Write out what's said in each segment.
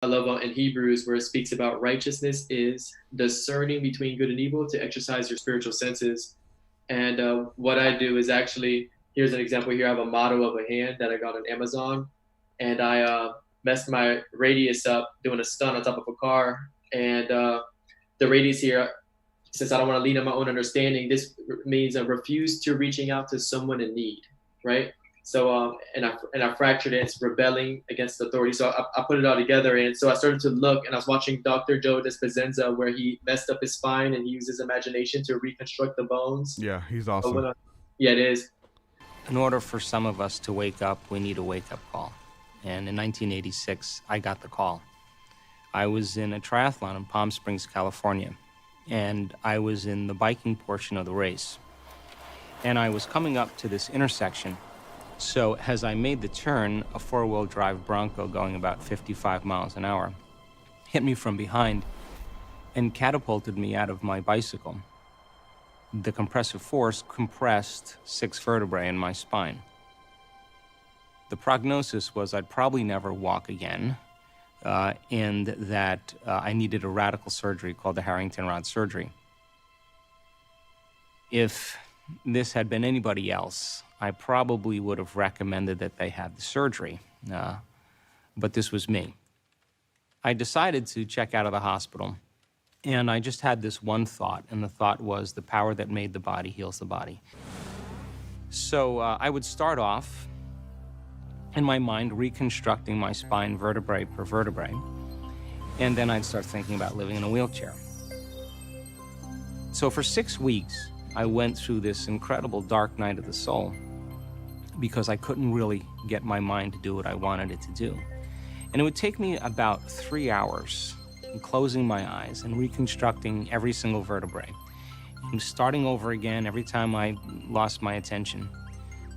I love in Hebrews where it speaks about righteousness is discerning between good and evil to exercise your spiritual senses. And what I do is actually, here's an example here. I have a model of a hand that I got on Amazon, and I messed my radius up doing a stunt on top of a car. And the radius here, since I don't want to lean on my own understanding, this means I refuse to reaching out to someone in need, right? So and I fractured it. It's rebelling against authority. So I put it all together, and so I started to look, and I was watching Dr. Joe Dispenza, where he messed up his spine and he used his imagination to reconstruct the bones. Yeah, he's But awesome. yeah, it is. In order for some of us to wake up, we need a wake-up call. And in 1986, I got the call. I was in a triathlon in Palm Springs, California, and I was in the biking portion of the race. And I was coming up to this intersection. So as I made the turn, a four-wheel drive Bronco going about 55 miles an hour hit me from behind and catapulted me out of my bicycle. The compressive force compressed 6 vertebrae in my spine. The prognosis was I'd probably never walk again, and that I needed a radical surgery called the Harrington rod surgery. If this had been anybody else, I probably would have recommended that they have the surgery, but this was me. I decided to check out of the hospital, and I just had this one thought, and the thought was the power that made the body heals the body. So I would start off in my mind reconstructing my spine vertebrae per vertebrae, and then I'd start thinking about living in a wheelchair. So for 6 weeks, I went through this incredible dark night of the soul because I couldn't really get my mind to do what I wanted it to do. And it would take me about 3 hours closing my eyes and reconstructing every single vertebrae and starting over again every time I lost my attention.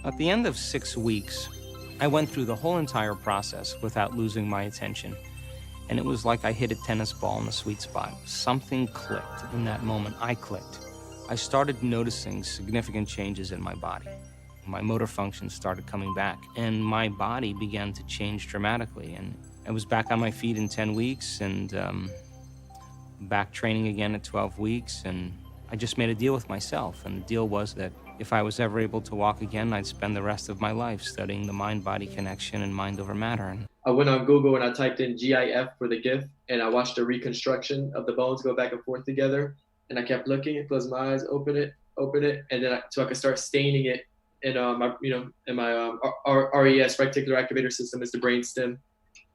At the end of 6 weeks, I went through the whole entire process without losing my attention. And it was like I hit a tennis ball in the sweet spot. Something clicked in that moment. I clicked. I started noticing significant changes in my body. My motor function started coming back, and my body began to change dramatically. And I was back on my feet in 10 weeks and back training again at 12 weeks. And I just made a deal with myself. And the deal was that if I was ever able to walk again, I'd spend the rest of my life studying the mind-body connection and mind over matter. And I went on Google and I typed in GIF for the GIF, and I watched the reconstruction of the bones go back and forth together. And I kept looking and closed my eyes, open it, and then so I could start staining it in my, in my RES, reticular activator system, is the brain stem,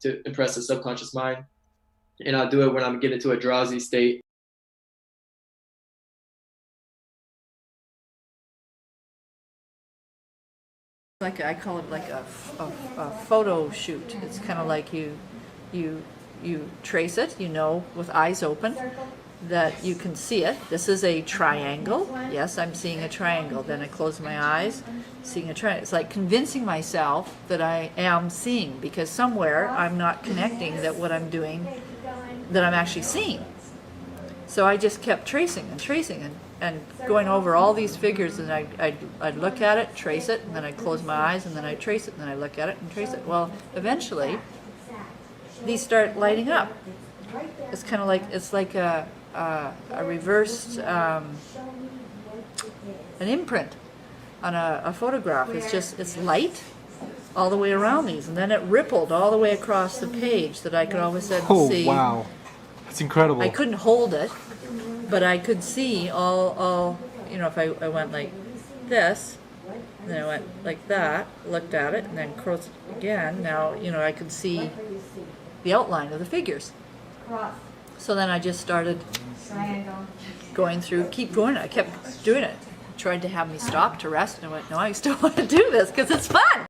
to impress the subconscious mind. And I'll do it when I'm getting to a drowsy state. Like I call it like a photo shoot. It's kind of like you trace it, with eyes open, that you can see it. This is a triangle. Yes, I'm seeing a triangle. Then I close my eyes, seeing a triangle. It's like convincing myself that I am seeing, because somewhere I'm not connecting that what I'm doing, that I'm actually seeing. So I just kept tracing and going over all these figures, and I'd look at it, trace it, and then I'd close my eyes, and then I'd trace it, and then I'd look at it and trace it. Well, eventually, these start lighting up. It's kind of like, it's like a reversed, an imprint on a photograph. It's light all the way around these, and then it rippled all the way across the page that I could all of a sudden see. Oh, wow. That's incredible. I couldn't hold it, but I could see all if I went like this, and then I went like that, looked at it, and then crossed again. Now, I could see the outline of the figures. So then I just started going through, keep going. I kept doing it. Tried to have me stop to rest, and I went, no, I still want to do this because it's fun.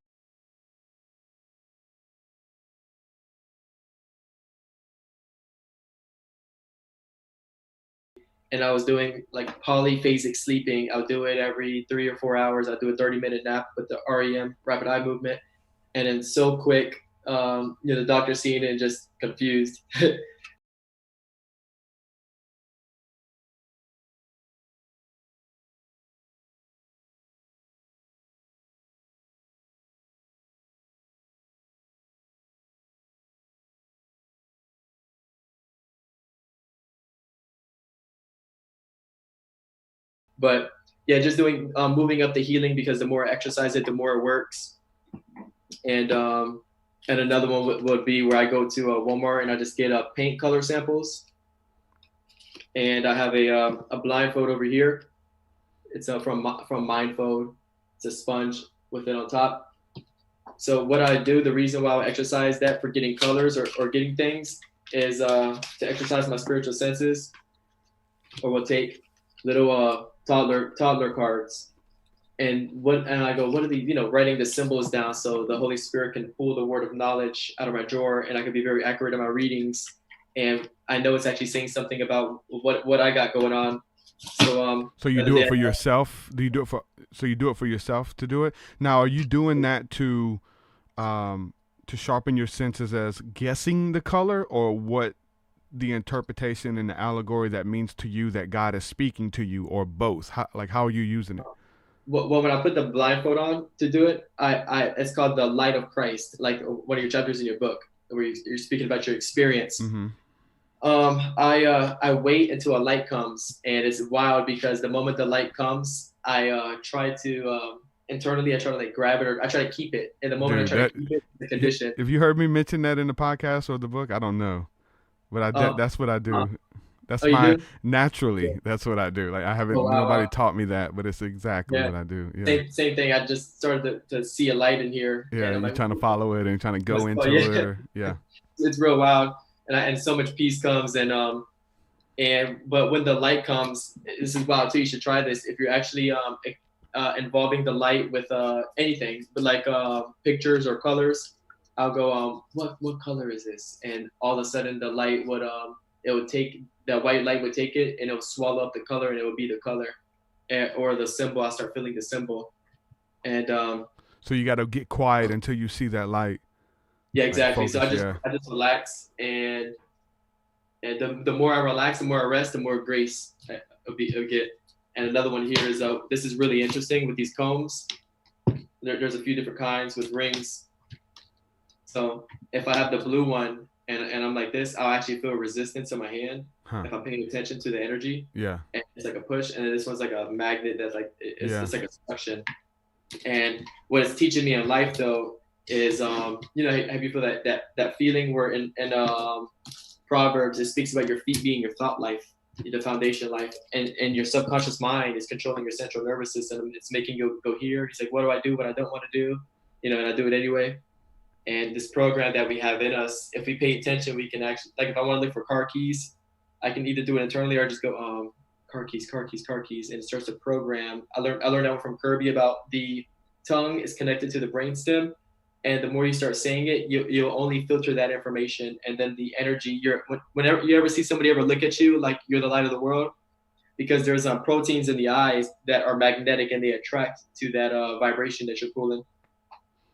And I was doing like polyphasic sleeping. I'll do it every 3 or 4 hours. I'll do a 30-minute nap with the REM, rapid eye movement. And then so quick, the doctor seeing it and just confused. But yeah, just doing moving up the healing, because the more I exercise it, the more it works. And another one would be where I go to Walmart and I just get paint color samples, and I have a blindfold over here. It's from Mindfold. It's a sponge with it on top. So what I do, the reason why I exercise that for getting colors or getting things is to exercise my spiritual senses. Or we'll take little toddler cards, and I go, what are these? Writing the symbols down so the Holy Spirit can pull the word of knowledge out of my drawer, and I can be very accurate in my readings, and I know it's actually saying something about what I got going on. So you do it for yourself? Do you do it for? So you do it for yourself to do it? Now, are you doing that to sharpen your senses as guessing the color, or what the interpretation and the allegory that means to you that God is speaking to you, or both? How are you using it? Well, when I put the blindfold on to do it, it's called the light of Christ, like one of your chapters in your book where you're speaking about your experience. Mm-hmm. I wait until a light comes, and it's wild because the moment the light comes, I try to internally, I try to like grab it, or I try to keep it. And the moment I try to keep it, the condition. If you heard me mention that in the podcast or the book, I don't know, but that's what I do. That's naturally. That's what I do. Like I haven't, nobody taught me that, but it's exactly what I do. Yeah. Same thing. I just started to see a light in here. Yeah, and you're trying to follow it and trying to go into it. Or, yeah. It's real wild, and so much peace comes, but when the light comes, this is wild too. You should try this if you're actually involving the light with anything, but like pictures or colors. I'll go, what color is this? And all of a sudden the light would it would take, that white light would take it and it would swallow up the color, and it would be the color, or the symbol. I start feeling the symbol, and so you got to get quiet until you see that light. Yeah, exactly. Like focus, so I just relax, and the more I relax, the more I rest, the more grace I'll get. And another one here is this is really interesting with these combs. There's a few different kinds with rings. So if I have the blue one and I'm like this, I'll actually feel resistance in my hand if I'm paying attention to the energy. Yeah. And it's like a push, and then this one's like a magnet that's like it's like a suction. And what it's teaching me in life though is have you feel that feeling where in Proverbs it speaks about your feet being your thought life, the foundation life, and your subconscious mind is controlling your central nervous system. It's making you go here. He's like, what do I do when I don't want to do? And I do it anyway. And this program that we have in us, if we pay attention, we can actually, like if I want to look for car keys, I can either do it internally or just go car keys, and it starts to program. I learned that one from Kirby about the tongue is connected to the brainstem, and the more you start saying it, you'll only filter that information, and then the energy. Whenever you ever see somebody ever look at you like you're the light of the world, because there's proteins in the eyes that are magnetic and they attract to that vibration that you're pulling.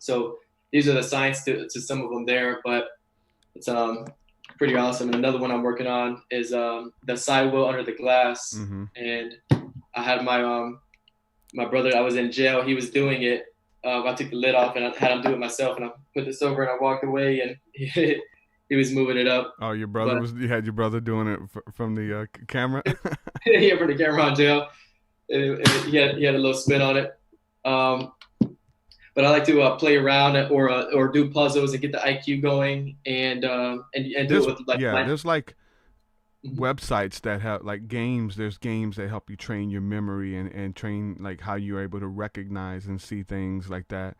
So these are the signs to some of them there, but it's pretty awesome. And another one I'm working on is the side wheel under the glass. Mm-hmm. And I had my brother, I was in jail, he was doing it. I took the lid off and I had him do it myself, and I put this over and I walked away, and he was moving it up. Oh, you had your brother doing it from the camera? Yeah, from the camera on jail. He had a little spin on it. But I like to play around or do puzzles and get the IQ going, and do it with like there's like websites that have like games. There's games that help you train your memory and train like how you're able to recognize and see things like that.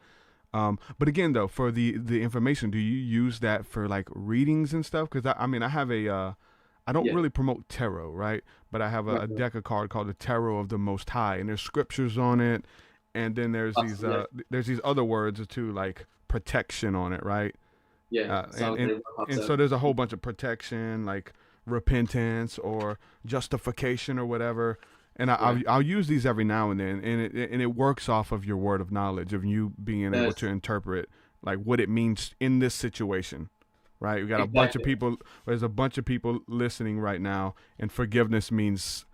But again, though, for the information, do you use that for like readings and stuff? Because I have I don't really promote tarot, right? But I have a deck of cards called the Tarot of the Most High, and there's scriptures on it. And then there's these other words too, like protection on it, right? Yeah. And so there's a whole bunch of protection, like repentance or justification or whatever. And I'll use these every now and then, and it works off of your word of knowledge, of you being able to interpret like what it means in this situation, right? We got a bunch of people. There's a bunch of people listening right now, and forgiveness means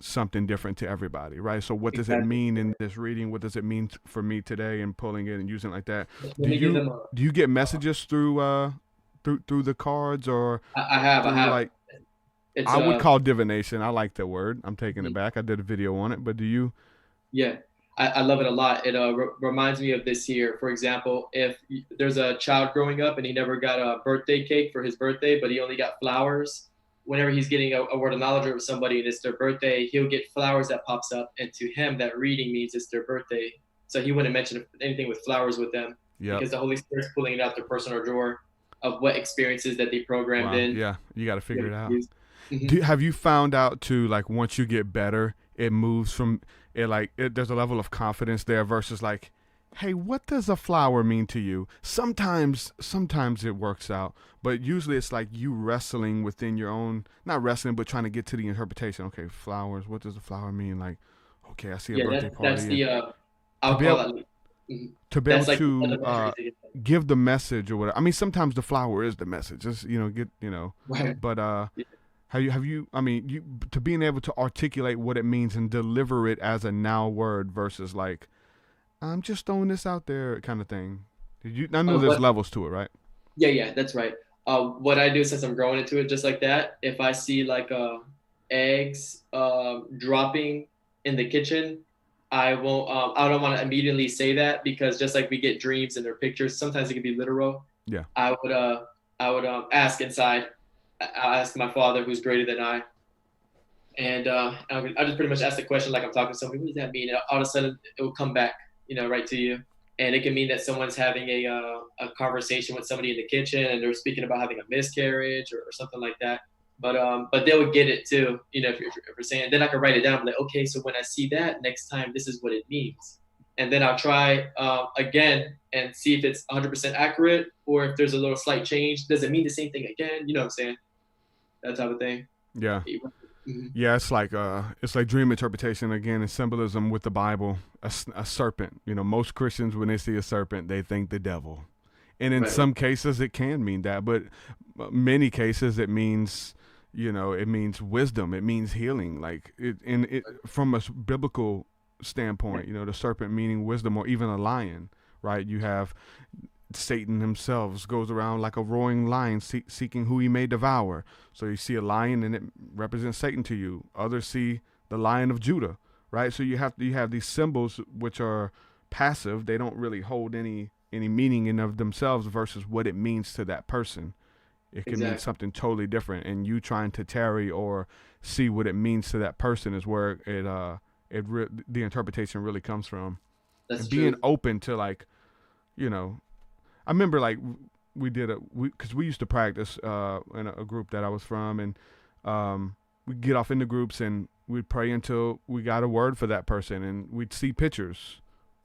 something different to everybody, right? So what does it mean in this reading? What does it mean for me today, and pulling it and using it like that? Do you get messages through the cards, or I have It's I would call divination. I like that word. I'm taking it back. I did a video on it, but do you? yeah, I love it a lot. It reminds me of this here. For example, if there's a child growing up and he never got a birthday cake for his birthday, but he only got flowers, whenever he's getting a word of knowledge over somebody and it's their birthday, he'll get flowers that pops up, and to him that reading means it's their birthday. So he wouldn't mention anything with flowers with them Yep. because the Holy Spirit's pulling it out their personal drawer of what experiences that they programmed Wow. in. Yeah. You got to figure it out. Mm-hmm. Have you found out too, like once you get better, it moves from it like there's a level of confidence there versus like, hey, what does a flower mean to you? Sometimes it works out, but usually it's like you wrestling within your own, not wrestling, but trying to get to the interpretation. Okay, flowers. What does a flower mean? Like, okay, I see a Yeah, birthday that's party. the To I'll be call able that. Mhm. to be able That's like the to elementary thing. give the message or whatever. I mean, sometimes the flower is the message. Just Right. but Yeah. have you? I mean, you to being able to articulate what it means and deliver it as a now word versus like I'm just throwing this out there kind of thing. Did you? I know there's What levels to it, right? Yeah, that's right. What I do since I'm growing into it just like that, if I see like eggs dropping in the kitchen, I won't. I don't want to immediately say that because just like we get dreams and their pictures, sometimes it can be literal. Yeah. I would ask inside. I'll ask my father, who's greater than I, and I just pretty much ask the question like I'm talking to somebody. What does that mean? And all of a sudden, it will come back, right to you. And it can mean that someone's having a conversation with somebody in the kitchen, and they're speaking about having a miscarriage or something like that. But they would get it too, if you're saying. Then I can write it down, like, okay, so when I see that next time, this is what it means. And then I'll try again and see if it's 100% accurate, or if there's a little slight change. Does it mean the same thing again? You know what I'm saying? That type of thing. Yeah. Mm-hmm. Yeah, it's like dream interpretation again and symbolism with the Bible. A serpent. Most Christians when they see a serpent, they think the devil, and in Right. some cases it can mean that, but many cases it means it means wisdom. It means healing. Like it from a biblical standpoint. The serpent meaning wisdom, or even a lion. Right? You have Satan himself goes around like a roaring lion seeking who he may devour. So you see a lion and it represents Satan to you. Others see the Lion of Judah, right? So you have these symbols which are passive. They don't really hold any meaning in of themselves versus what it means to that person. It can mean something totally different, and you trying to tarry or see what it means to that person is where the interpretation really comes from. That's and true. being open to like, I remember like because we used to practice in a group that I was from, and we'd get off in the groups and we'd pray until we got a word for that person, and we'd see pictures.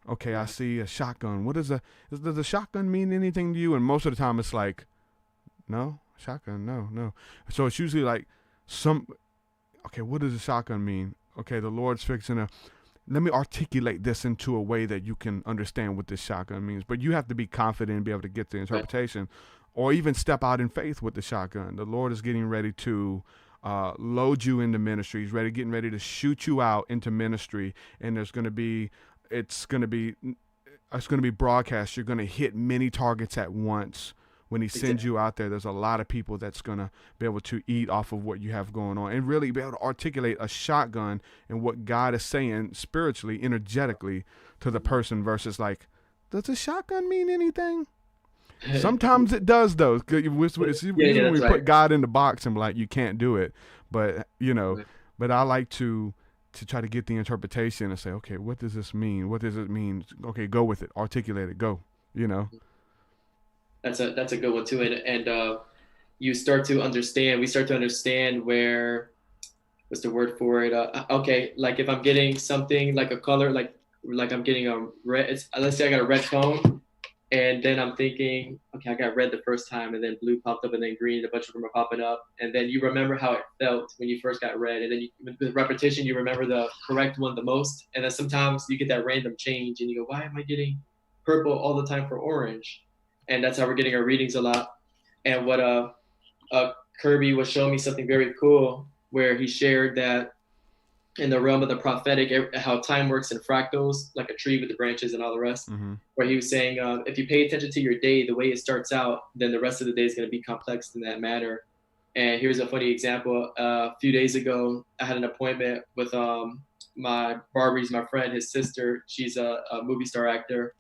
Okay, I see a shotgun. Does a shotgun mean anything to you? And most of the time it's like, no, shotgun, no. So it's usually like okay, what does a shotgun mean? Okay, the Lord's fixing to let me articulate this into a way that you can understand what this shotgun means. But you have to be confident and be able to get the interpretation, or even step out in faith with the shotgun. The Lord is getting ready to load you into ministry. He's getting ready to shoot you out into ministry, and it's going to be broadcast. You're going to hit many targets at once. When he sends you out there, there's a lot of people that's going to be able to eat off of what you have going on and really be able to articulate a shotgun and what God is saying spiritually, energetically to the person versus like, does a shotgun mean anything? Sometimes it does, though. It's usually when we put God in the box and be like, you can't do it. But, but I like to try to get the interpretation and say, okay, what does this mean? What does it mean? Okay, go with it. Articulate it. Go, That's a good one too, and we start to understand where, what's the word for it? Okay, like if I'm getting something like a color, like I'm getting a red. Let's say I got a red phone, and then I'm thinking, okay, I got red the first time, and then blue popped up, and then green. A bunch of them are popping up, and then you remember how it felt when you first got red, and then with repetition, you remember the correct one the most, and then sometimes you get that random change, and you go, why am I getting purple all the time for orange? And that's how we're getting our readings a lot. And what Kirby was showing me something very cool, where he shared that in the realm of the prophetic, how time works in fractals, like a tree with the branches and all the rest. Mm-hmm. Where he was saying, if you pay attention to your day, the way it starts out, then the rest of the day is going to be complex in that manner. And here's a funny example. A few days ago, I had an appointment with my Barbie's my friend, his sister. She's a movie star actor.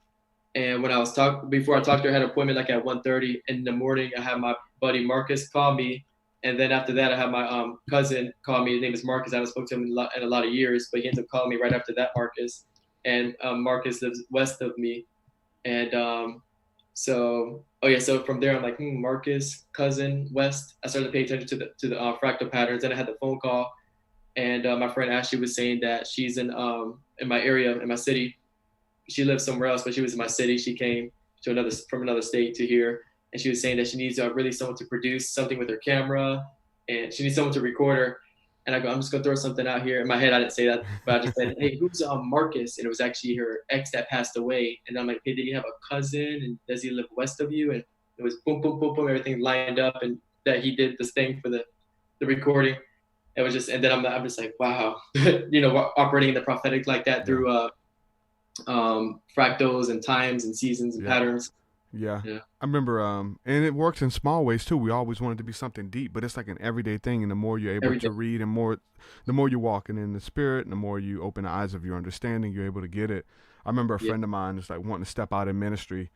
And when I was before I talked to her, I had an appointment like at 1:30 in the morning. I had my buddy Marcus call me, and then after that, I had my cousin call me. His name is Marcus. I haven't spoken to him in a lot of years, but he ended up calling me right after that, Marcus. And Marcus lives west of me, and oh yeah, so from there I'm like, Marcus, cousin, west. I started to pay attention to the fractal patterns. Then I had the phone call, and my friend Ashley was saying that she's in my area, in my city. She lives somewhere else, but she was in my city. She came from another state to here, and she was saying that she needs really someone to produce something with her camera, and she needs someone to record her. And I go, I'm just gonna throw something out here. In my head, I didn't say that, but I just said, "Hey, who's Marcus?" And it was actually her ex that passed away. And I'm like, "Hey, did you have a cousin? And does he live west of you?" And it was boom, boom, boom, boom, everything lined up, and that he did this thing for the recording. It was just, and then I'm just like, wow, operating in the prophetic like that Yeah. through fractals and times and seasons and Yeah. patterns. Yeah. Yeah. I remember, and it works in small ways too. We always wanted to be something deep, but it's like an everyday thing. And the more you're able Every to day. read, and the more you're walking in the spirit, and the more you open the eyes of your understanding, you're able to get it. I remember a Yeah. friend of mine is like wanting to step out in ministry,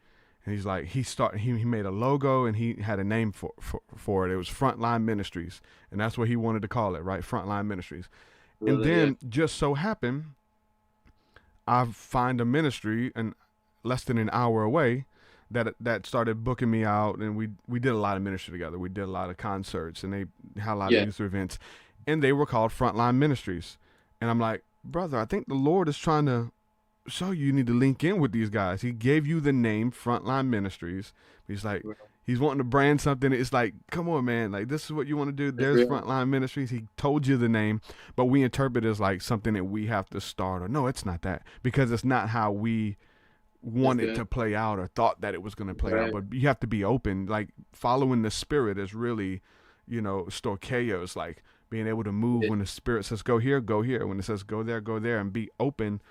and he's like, he made a logo and he had a name for it. It was Frontline Ministries, and that's what he wanted to call it, right? Frontline Ministries. And Really, yeah. then just so happened, I find a ministry and less than an hour away that started booking me out, and we did a lot of ministry together. We did a lot of concerts, and they had a lot of Yeah. user events, and they were called Frontline Ministries. And I'm like, brother, I think the Lord is trying to show you need to link in with these guys. He gave you the name Frontline Ministries. He's like, he's wanting to brand something. It's like, come on, man. Like, this is what you want to do. It's There's real. Frontline Ministries. He told you the name, but we interpret it as like something that we have to start. Or no, it's not that, because it's not how we That's wanted good. to play out or thought that it was going to play out. Right. But you have to be open. Like, following the spirit is really, storkeia is like being able to move Yeah. when the spirit says go here, go here. When it says go there, and be open.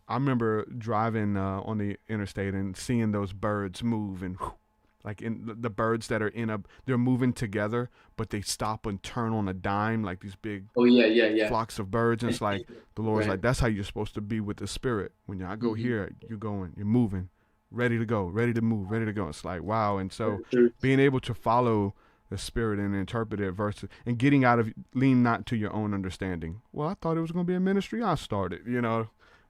I remember driving on the interstate and seeing those birds move, and like in the birds that are they're moving together, but they stop and turn on a dime, like these big Oh yeah, yeah, yeah. flocks of birds. And it's like the Lord's Right. like, that's how you're supposed to be with the spirit. When I go Mhm. here, you're going, you're moving, ready to go, ready to move, ready to go. It's like, wow. And so True. being able to follow the spirit and interpret it versus, and getting out of, lean not to your own understanding. Well, I thought it was going to be a ministry I started,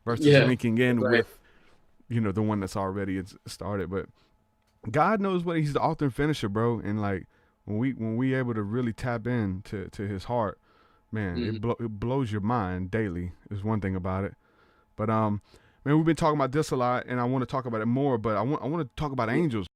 versus Yeah. linking in Right. with, the one that's already started. But God knows what he's the author and finisher, bro. And like, when we able to really tap in to his heart, man, Mhm. it blows your mind daily is one thing about it. But man, we've been talking about this a lot, and I want to talk about it more, but I want to talk about angels.